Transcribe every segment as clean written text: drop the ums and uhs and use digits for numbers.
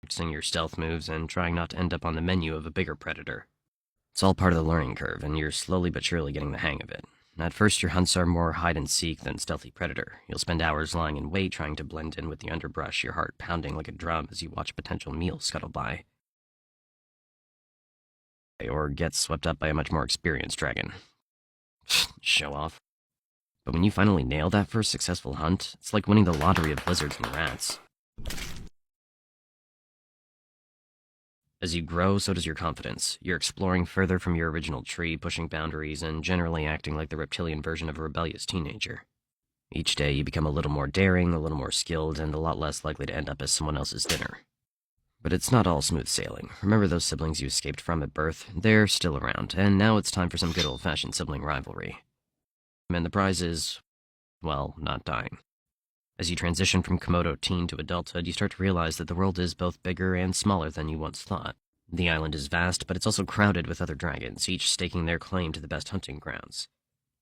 practicing your stealth moves and trying not to end up on the menu of a bigger predator. It's all part of the learning curve, and you're slowly but surely getting the hang of it. At first, your hunts are more hide-and-seek than stealthy predator. You'll spend hours lying in wait trying to blend in with the underbrush, your heart pounding like a drum as you watch a potential meal scuttle by. Or get swept up by a much more experienced dragon. Show off. But when you finally nail that first successful hunt, it's like winning the lottery of lizards and rats. As you grow, so does your confidence. You're exploring further from your original tree, pushing boundaries, and generally acting like the reptilian version of a rebellious teenager. Each day you become a little more daring, a little more skilled, and a lot less likely to end up as someone else's dinner. But it's not all smooth sailing. Remember those siblings you escaped from at birth? They're still around, and now it's time for some good old-fashioned sibling rivalry. And the prize is, well, not dying. As you transition from Komodo teen to adulthood, you start to realize that the world is both bigger and smaller than you once thought. The island is vast, but it's also crowded with other dragons, each staking their claim to the best hunting grounds.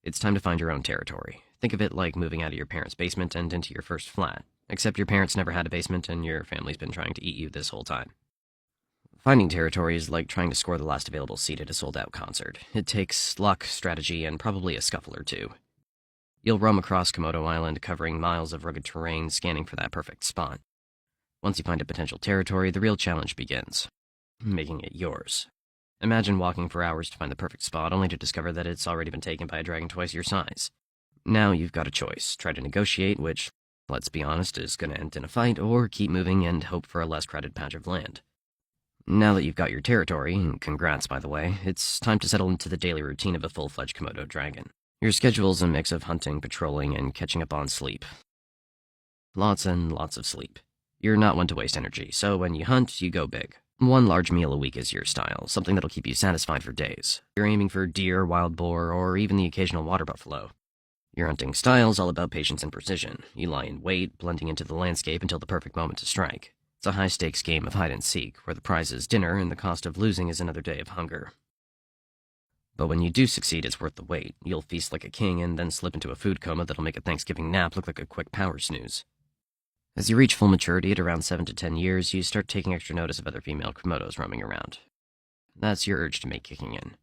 It's time to find your own territory. Think of it like moving out of your parents' basement and into your first flat, except your parents never had a basement and your family's been trying to eat you this whole time. Finding territory is like trying to score the last available seat at a sold-out concert. It takes luck, strategy, and probably a scuffle or two. You'll roam across Komodo Island, covering miles of rugged terrain, scanning for that perfect spot. Once you find a potential territory, the real challenge begins. Making it yours. Imagine walking for hours to find the perfect spot, only to discover that it's already been taken by a dragon twice your size. Now you've got a choice. Try to negotiate, which, let's be honest, is going to end in a fight, or keep moving and hope for a less crowded patch of land. Now that you've got your territory, and congrats by the way, it's time to settle into the daily routine of a full-fledged Komodo dragon. Your schedule's a mix of hunting, patrolling, and catching up on sleep. Lots and lots of sleep. You're not one to waste energy, so when you hunt, you go big. One large meal a week is your style, something that'll keep you satisfied for days. You're aiming for deer, wild boar, or even the occasional water buffalo. Your hunting style's all about patience and precision. You lie in wait, blending into the landscape until the perfect moment to strike. It's a high-stakes game of hide-and-seek, where the prize is dinner and the cost of losing is another day of hunger. But when you do succeed, it's worth the wait. You'll feast like a king and then slip into a food coma that'll make a Thanksgiving nap look like a quick power snooze. As you reach full maturity at around 7 to 10 years, you start taking extra notice of other female Komodos roaming around. That's your urge to make kicking in.